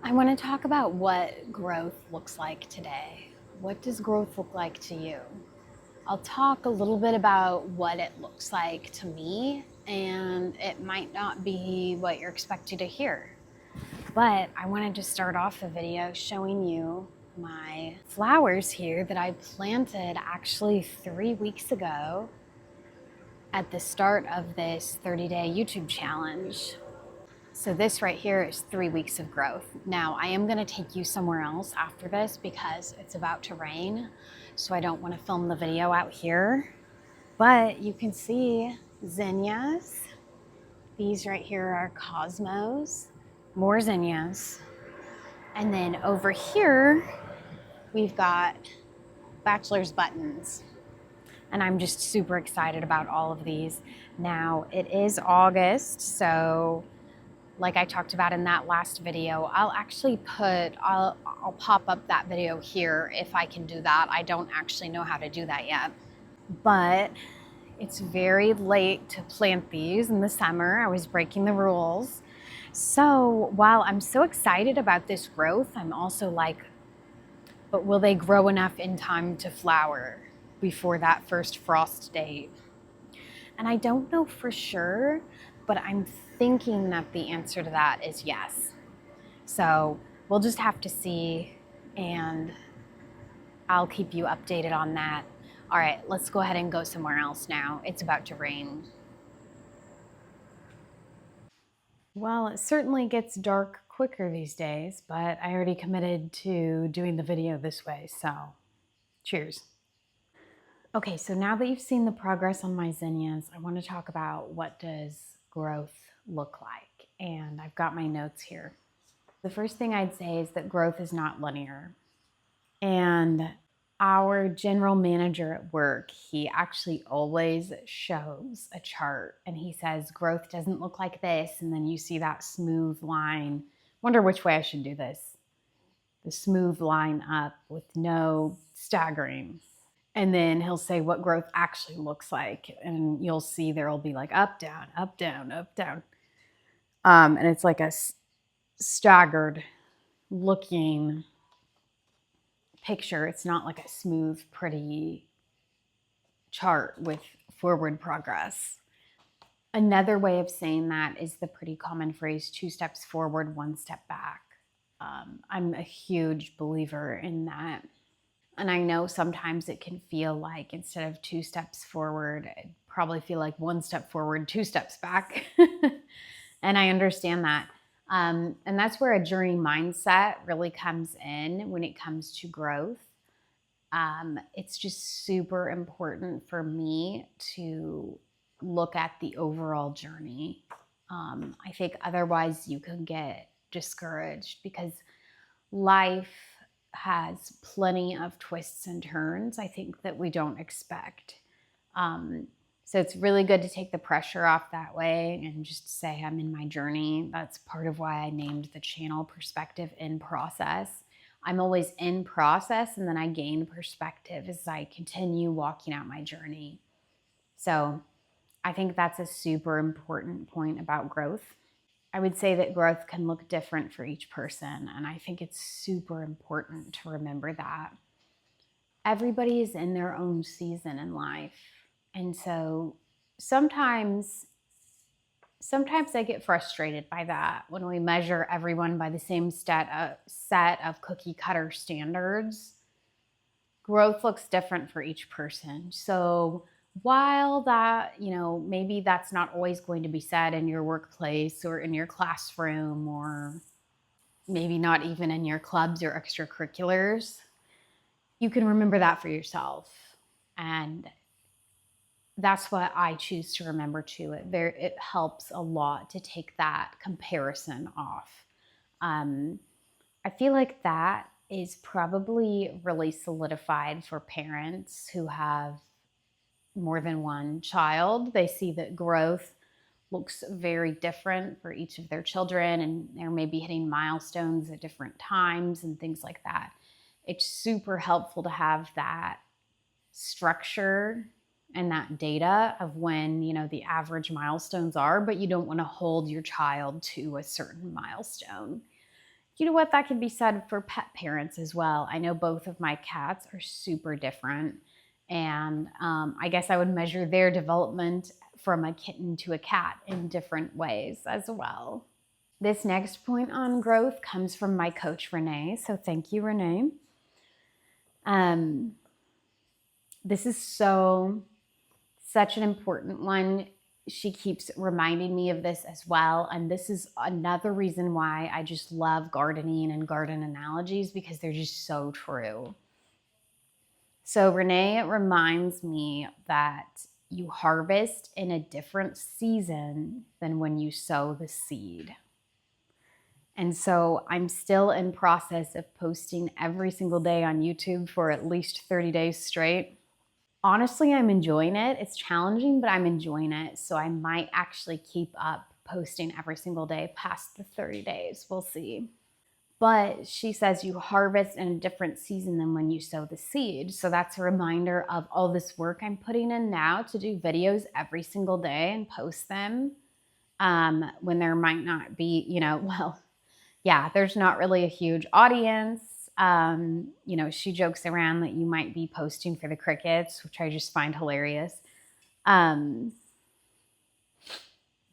I want to talk about what growth looks like today. What does growth look like to you? I'll talk a little bit about what it looks like to me, and it might not be what you're expected to hear. But I wanted to start off the video showing you my flowers here that I planted actually 3 weeks ago at the start of this 30-day YouTube challenge. So this right here is 3 weeks of growth. Now I am gonna take you somewhere else after this because it's about to rain. So I don't wanna film the video out here, but you can see zinnias. These right here are cosmos, more zinnias. And then over here, we've got bachelor's buttons. And I'm just super excited about all of these. Now it is August, so like I talked about in that last video, I'll pop up that video here if I can do that. I don't actually know how to do that yet, but it's very late to plant these in the summer. I was breaking the rules. So while I'm so excited about this growth, I'm also like, but will they grow enough in time to flower before that first frost date? And I don't know for sure, but I'm thinking that the answer to that is yes. So we'll just have to see, and I'll keep you updated on that. All right, let's go ahead and go somewhere else now. It's about to rain. Well, it certainly gets dark quicker these days, but I already committed to doing the video this way, so cheers. Okay, so now that you've seen the progress on my zinnias, I want to talk about what does growth look like. And I've got my notes here. The first thing I'd say is that growth is not linear. And our general manager at work, he actually always shows a chart and he says, growth doesn't look like this. And then you see that smooth line. Wonder which way I should do this. The smooth line up with no staggering. And then he'll say what growth actually looks like. And you'll see there'll be like up, down, up, down, up, down. And it's like a staggered looking picture. It's not like a smooth, pretty chart with forward progress. Another way of saying that is the pretty common phrase, 2 steps forward, 1 step back. I'm a huge believer in that. And I know sometimes it can feel like instead of 2 steps forward, it'd probably feel like 1 step forward, 2 steps back. And I understand that. And that's where a journey mindset really comes in when it comes to growth. It's just super important for me to look at the overall journey. I think otherwise you can get discouraged because life has plenty of twists and turns, I think, that we don't expect. So it's really good to take the pressure off that way and just say I'm in my journey. That's part of why I named the channel Perspective in Process. I'm always in process and then I gain perspective as I continue walking out my journey. So I think that's a super important point about growth. I would say that growth can look different for each person, and I think it's super important to remember that. Everybody is in their own season in life, and so sometimes I get frustrated by that when we measure everyone by the same set of cookie cutter standards. Growth looks different for each person. So while that, maybe that's not always going to be said in your workplace or in your classroom or maybe not even in your clubs or extracurriculars, you can remember that for yourself. And that's what I choose to remember too. It helps a lot to take that comparison off. I feel like that is probably really solidified for parents who have more than one child. They see that growth looks very different for each of their children, and they're maybe hitting milestones at different times and things like that. It's super helpful to have that structure and that data of when, the average milestones are, but you don't want to hold your child to a certain milestone. You know what? That can be said for pet parents as well. I know both of my cats are super different. And I guess I would measure their development from a kitten to a cat in different ways as well. This next point on growth comes from my coach, Renee. So thank you, Renee. This is such an important one. She keeps reminding me of this as well. And this is another reason why I just love gardening and garden analogies, because they're just so true. So Renee reminds me that you harvest in a different season than when you sow the seed. And so I'm still in process of posting every single day on YouTube for at least 30 days straight. Honestly, I'm enjoying it. It's challenging, but I'm enjoying it. So I might actually keep up posting every single day past the 30 days. We'll see. But she says you harvest in a different season than when you sow the seed. So that's a reminder of all this work I'm putting in now to do videos every single day and post them when there might not be, there's not really a huge audience. She jokes around that you might be posting for the crickets, which I just find hilarious.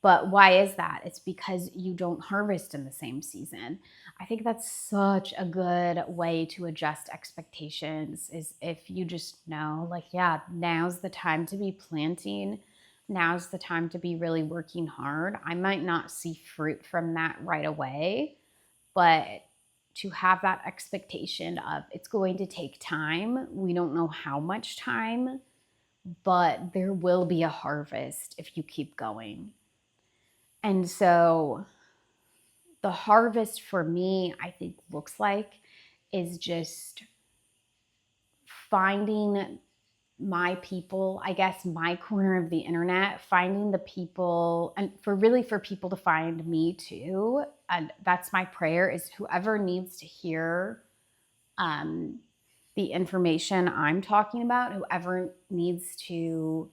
But why is that? It's because you don't harvest in the same season. I think that's such a good way to adjust expectations, is if you just know, like, yeah, now's the time to be planting. Now's the time to be really working hard. I might not see fruit from that right away, but to have that expectation of it's going to take time. We don't know how much time, but there will be a harvest if you keep going. And so the harvest for me, I think, looks like is just finding my people, I guess my corner of the internet, finding the people, and for people to find me too. And that's my prayer, is whoever needs to hear the information I'm talking about, whoever needs to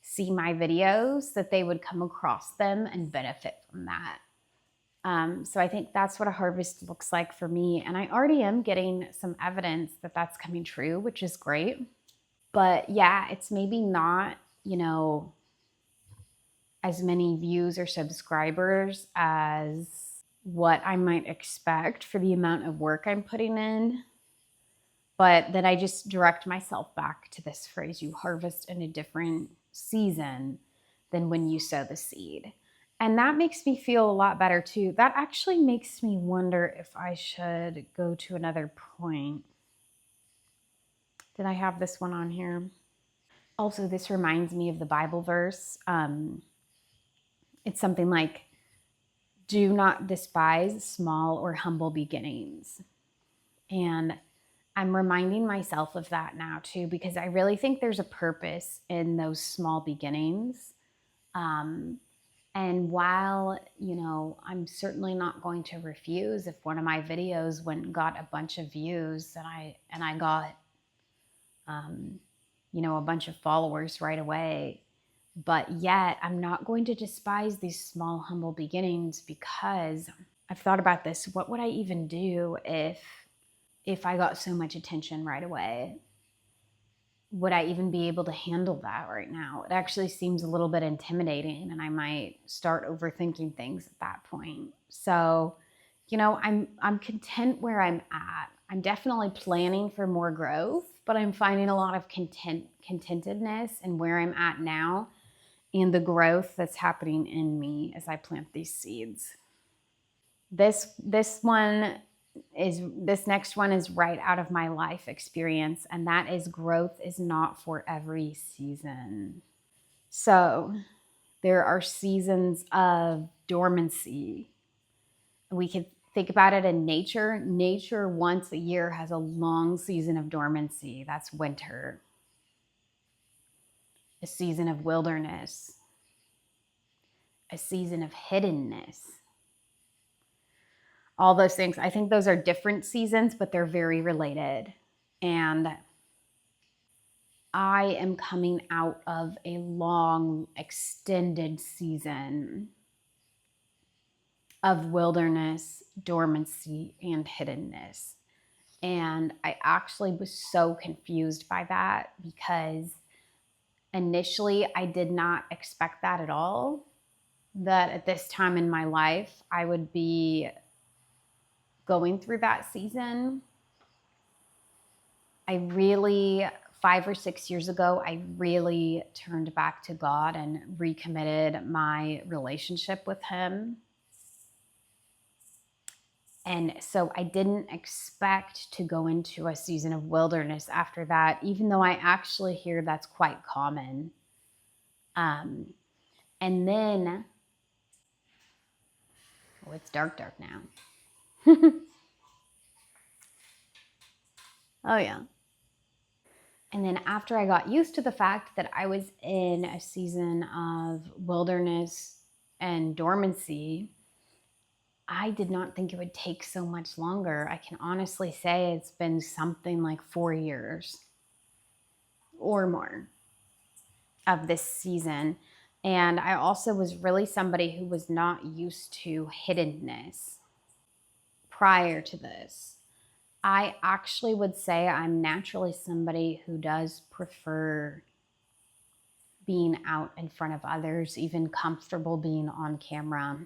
see my videos, that they would come across them and benefit from that. So I think that's what a harvest looks like for me. And I already am getting some evidence that that's coming true, which is great. But yeah, it's maybe not, as many views or subscribers as what I might expect for the amount of work I'm putting in. But then I just direct myself back to this phrase, you harvest in a different season than when you sow the seed. And that makes me feel a lot better too. That actually makes me wonder if I should go to another point. Did I have this one on here? Also, this reminds me of the Bible verse. It's something like, do not despise small or humble beginnings. And I'm reminding myself of that now too, because I really think there's a purpose in those small beginnings. And while, I'm certainly not going to refuse if one of my videos went and got a bunch of views and I got, a bunch of followers right away, but yet I'm not going to despise these small, humble beginnings, because I've thought about this. What would I even do if I got so much attention right away? Would I even be able to handle that right now? It actually seems a little bit intimidating, and I might start overthinking things at that point. So, I'm content where I'm at. I'm definitely planning for more growth, but I'm finding a lot of contentedness in where I'm at now and the growth that's happening in me as I plant these seeds. This next one is right out of my life experience, and that is, growth is not for every season. So there are seasons of dormancy. We could think about it in nature. Nature once a year has a long season of dormancy. That's winter. A season of wilderness. A season of hiddenness. All those things. I think those are different seasons, but they're very related. And I am coming out of a long, extended season of wilderness dormancy, and hiddenness. And I actually was so confused by that because initially I did not expect that at all, that at this time in my life I would be going through that season. I really, 5 or 6 years ago, I really turned back to God and recommitted my relationship with Him. And so I didn't expect to go into a season of wilderness after that, even though I actually hear that's quite common. And then, oh, it's dark now. Oh, yeah. And then after I got used to the fact that I was in a season of wilderness and dormancy, I did not think it would take so much longer. I can honestly say it's been something like 4 years or more of this season. And I also was really somebody who was not used to hiddenness prior to this. I actually would say I'm naturally somebody who does prefer being out in front of others, even comfortable being on camera.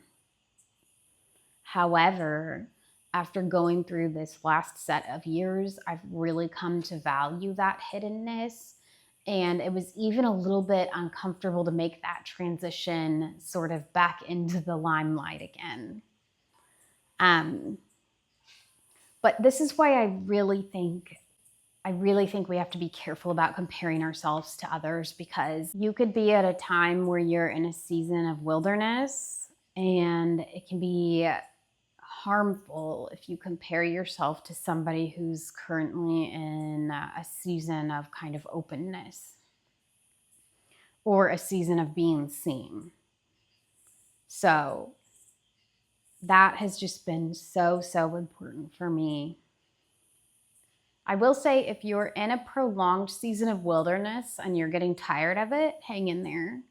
However, after going through this last set of years, I've really come to value that hiddenness. And it was even a little bit uncomfortable to make that transition sort of back into the limelight again. But this is why I really think we have to be careful about comparing ourselves to others, because you could be at a time where you're in a season of wilderness and it can be harmful if you compare yourself to somebody who's currently in a season of kind of openness or a season of being seen. So that has just been so important for me. I will say, if you're in a prolonged season of wilderness and you're getting tired of it, hang in there.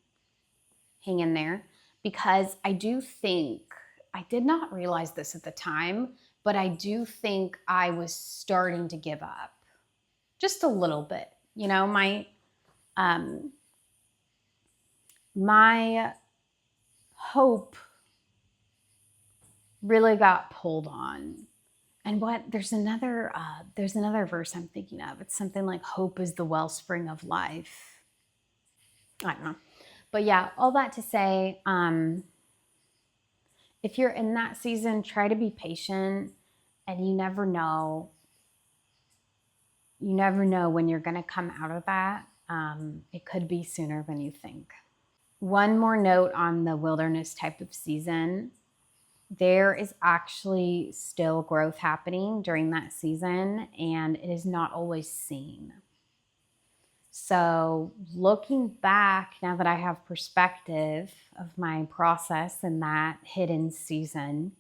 Hang in there. Because I do think, I did not realize this at the time, but I do think I was starting to give up. Just a little bit. You know, my hope really got pulled on. And there's another verse I'm thinking of. It's something like, hope is the wellspring of life. I don't know. But yeah, all that to say, if you're in that season, try to be patient, and you never know when you're going to come out of that. It could be sooner than you think. One more note on the wilderness type of season. There is actually still growth happening during that season, and it is not always seen. So looking back, now that I have perspective of my process in that hidden season,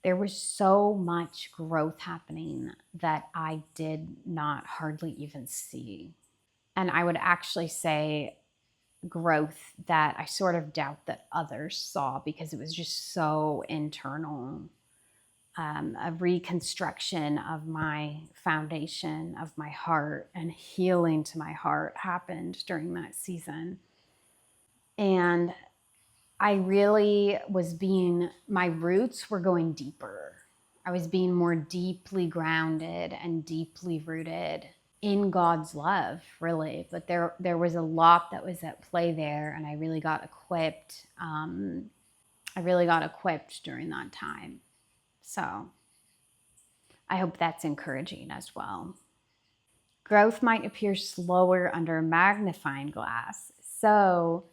there was so much growth happening that I did not hardly even see. And I would actually say growth that I sort of doubt that others saw, because it was just so internal. A reconstruction of my foundation, of my heart, and healing to my heart happened during that season. And I really was my roots were going deeper. I was being more deeply grounded and deeply rooted in God's love, really. But there was a lot that was at play there, and I really got equipped. During that time. So I hope that's encouraging as well. Growth might appear slower under a magnifying glass. So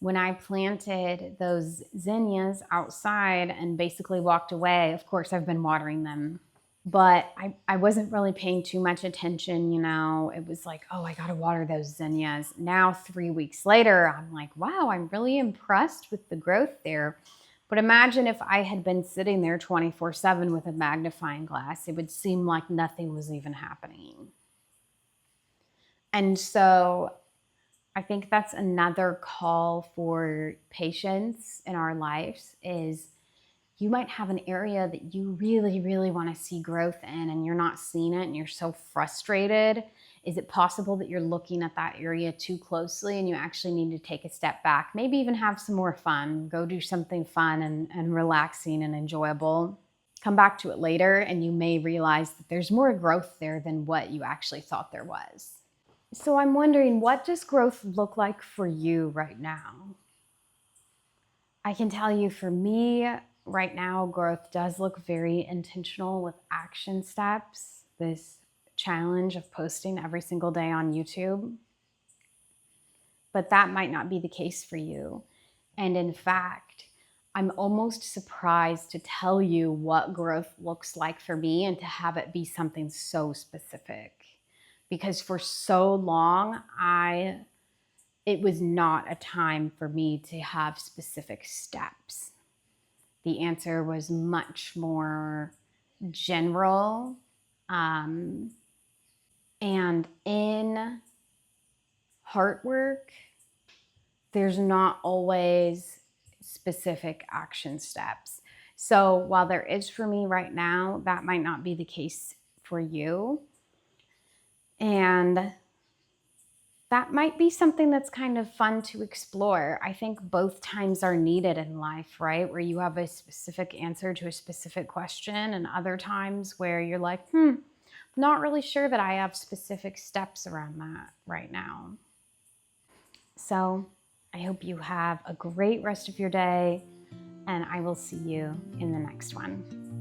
when I planted those zinnias outside and basically walked away, of course I've been watering them, but I wasn't really paying too much attention. You know, it was like, oh, I got to water those zinnias. Now 3 weeks later, I'm like, wow, I'm really impressed with the growth there. But imagine if I had been sitting there 24/7 with a magnifying glass, it would seem like nothing was even happening. And so I think that's another call for patience in our lives, is You might have an area that you really, really want to see growth in and you're not seeing it and you're so frustrated. Is it possible that you're looking at that area too closely and you actually need to take a step back? Maybe even have some more fun. Go do something fun and relaxing and enjoyable. Come back to it later and you may realize that there's more growth there than what you actually thought there was. So I'm wondering, what does growth look like for you right now? I can tell you for me right now, growth does look very intentional with action steps. This challenge of posting every single day on YouTube. But that might not be the case for you. And in fact, I'm almost surprised to tell you what growth looks like for me and to have it be something so specific. Because for so long, it was not a time for me to have specific steps. The answer was much more general. And in heart work, there's not always specific action steps. So while there is for me right now, that might not be the case for you. And that might be something that's kind of fun to explore. I think both times are needed in life, right? Where you have a specific answer to a specific question, and other times where you're like, not really sure that I have specific steps around that right now. So I hope you have a great rest of your day, and I will see you in the next one.